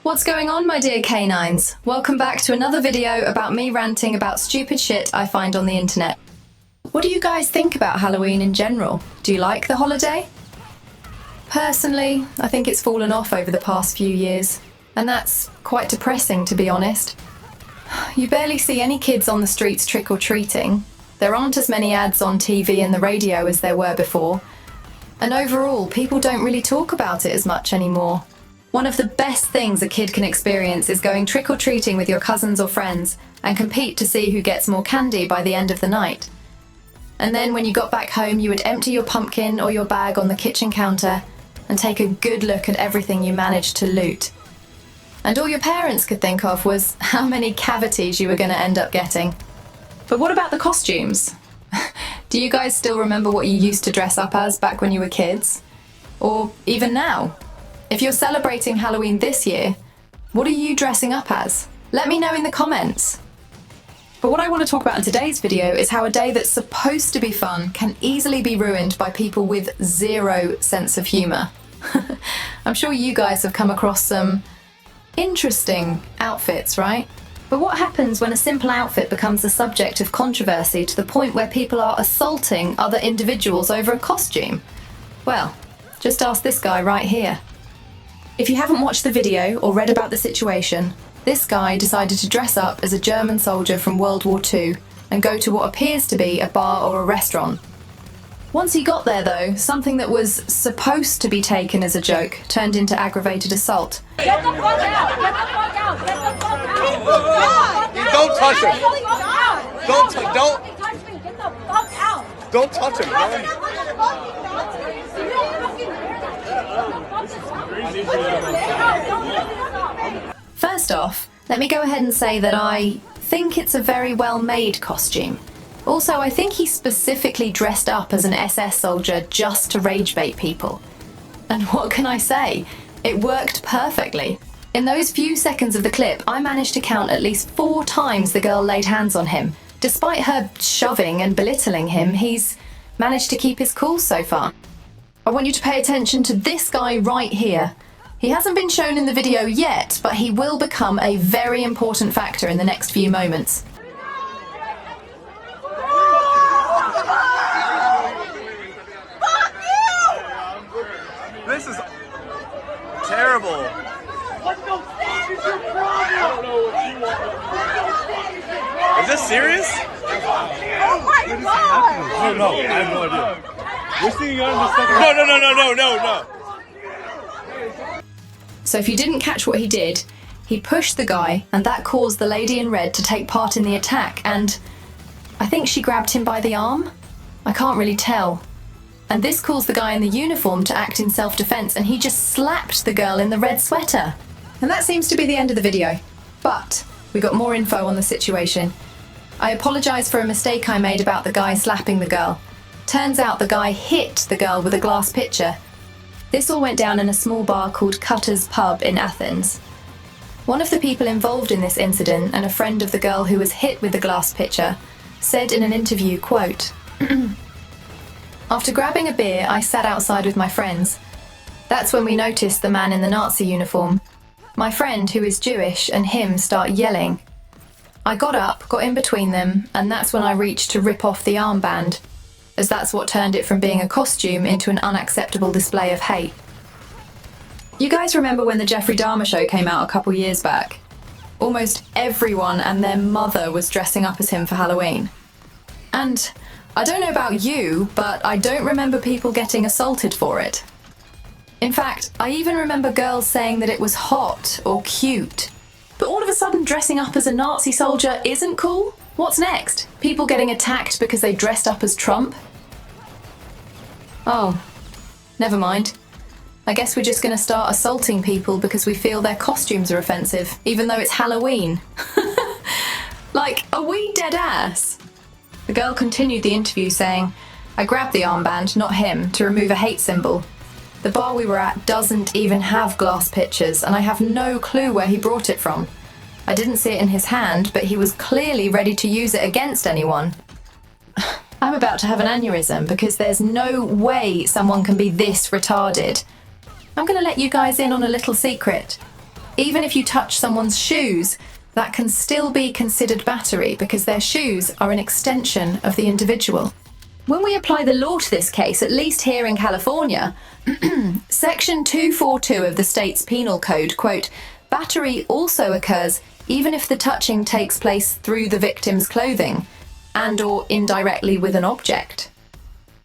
What's going on, my dear canines? Welcome back to another video about me ranting about stupid shit I find on the internet. What do you guys think about Halloween in general? Do you like the holiday? Personally, I think it's fallen off over the past few years, and that's quite depressing, to be honest. You barely see any kids on the streets trick-or-treating. There aren't as many ads on TV and the radio as there were before, and overall, people don't really talk about it as much anymore. One of the best things a kid can experience is going trick-or-treating with your cousins or friends and compete to see who gets more candy by the end of the night. And then when you got back home, you would empty your pumpkin or your bag on the kitchen counter and take a good look at everything you managed to loot. And all your parents could think of was how many cavities you were going to end up getting. But what about the costumes? Do you guys still remember what you used to dress up as back when you were kids? Or even now? If you're celebrating Halloween this year, what are you dressing up as? Let me know in the comments. But what I want to talk about in today's video is how a day that's supposed to be fun can easily be ruined by people with zero sense of humour. I'm sure you guys have come across some interesting outfits, right? But what happens when a simple outfit becomes the subject of controversy to the point where people are assaulting other individuals over a costume? Well, just ask this guy right here. If you haven't watched the video or read about the situation, this guy decided to dress up as a German soldier from World War II and go to what appears to be a bar or a restaurant. Once he got there though, something that was supposed to be taken as a joke turned into aggravated assault. Get the fuck out! Get the fuck out! Get the fuck out! Don't touch him! Don't touch me! Get the fuck out! Don't touch him, man. First off, let me go ahead and say that I think it's a very well-made costume. Also, I think he specifically dressed up as an SS soldier just to rage bait people. And what can I say? It worked perfectly. In those few seconds of the clip, I managed to count at least 4 times the girl laid hands on him. Despite her shoving and belittling him, he's managed to keep his cool so far. I want you to pay attention to this guy right here. He hasn't been shown in the video yet, but he will become a very important factor in the next few moments. This is terrible. Is this serious? Oh my god! No, I have no idea. We're seeing you in the second. No. So if you didn't catch what he did, he pushed the guy, and that caused the lady in red to take part in the attack, and I think she grabbed him by the arm? I can't really tell. And this caused the guy in the uniform to act in self-defense, and he just slapped the girl in the red sweater. And that seems to be the end of the video. But we got more info on the situation. I apologize for a mistake I made about the guy slapping the girl. Turns out the guy hit the girl with a glass pitcher. This all went down in a small bar called Cutter's Pub in Athens. One of the people involved in this incident, and a friend of the girl who was hit with the glass pitcher, said in an interview, quote, "After grabbing a beer, I sat outside with my friends. That's when we noticed the man in the Nazi uniform. My friend, who is Jewish, and him start yelling. I got up, got in between them, and that's when I reached to rip off the armband, as that's what turned it from being a costume into an unacceptable display of hate." You guys remember when the Jeffrey Dahmer show came out a couple years back? Almost everyone and their mother was dressing up as him for Halloween. And I don't know about you, but I don't remember people getting assaulted for it. In fact, I even remember girls saying that it was hot or cute. But all of a sudden dressing up as a Nazi soldier isn't cool? What's next? People getting attacked because they dressed up as Trump? Oh, never mind. I guess we're just going to start assaulting people because we feel their costumes are offensive, even though it's Halloween. Like, are we dead ass? The girl continued the interview saying, "I grabbed the armband, not him, to remove a hate symbol. The bar we were at doesn't even have glass pitchers, and I have no clue where he brought it from. I didn't see it in his hand, but he was clearly ready to use it against anyone." I'm about to have an aneurysm because there's no way someone can be this retarded. I'm going to let you guys in on a little secret. Even if you touch someone's shoes, that can still be considered battery because their shoes are an extension of the individual. When we apply the law to this case, at least here in California, Section 242 of the state's penal code, quote, battery also occurs even if the touching takes place through the victim's clothing and or indirectly with an object.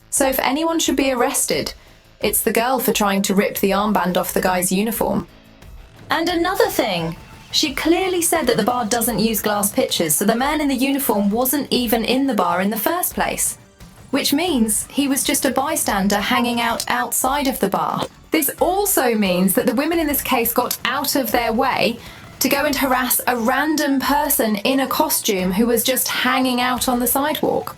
So if anyone should be arrested, it's the girl for trying to rip the armband off the guy's uniform. And another thing, she clearly said that the bar doesn't use glass pitchers, so the man in the uniform wasn't even in the bar in the first place. Which means he was just a bystander hanging out outside of the bar. This also means that the women in this case got out of their way to go and harass a random person in a costume who was just hanging out on the sidewalk.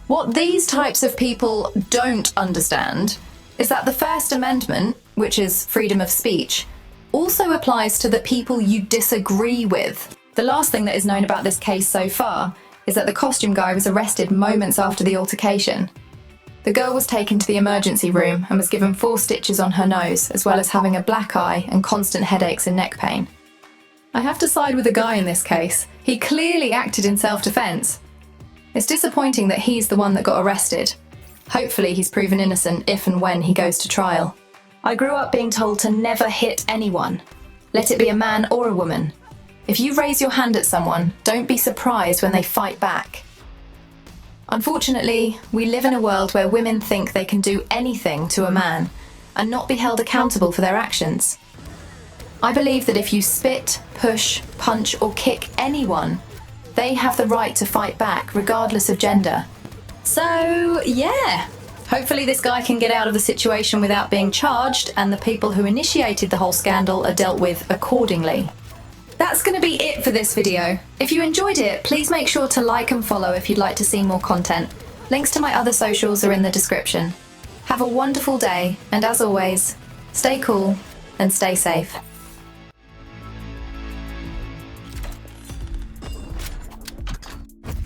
What these types of people don't understand is that the First Amendment, which is freedom of speech, also applies to the people you disagree with. The last thing that is known about this case so far is that the costume guy was arrested moments after the altercation. The girl was taken to the emergency room and was given 4 stitches on her nose, as well as having a black eye and constant headaches and neck pain. I have to side with the guy in this case. He clearly acted in self-defense. It's disappointing that he's the one that got arrested. Hopefully he's proven innocent if and when he goes to trial. I grew up being told to never hit anyone, let it be a man or a woman. If you raise your hand at someone, don't be surprised when they fight back. Unfortunately, we live in a world where women think they can do anything to a man and not be held accountable for their actions. I believe that if you spit, push, punch, or kick anyone, they have the right to fight back regardless of gender. So, yeah. Hopefully this guy can get out of the situation without being charged, and the people who initiated the whole scandal are dealt with accordingly. That's going to be it for this video. If you enjoyed it, please make sure to like and follow if you'd like to see more content. Links to my other socials are in the description. Have a wonderful day, and as always, stay cool and stay safe.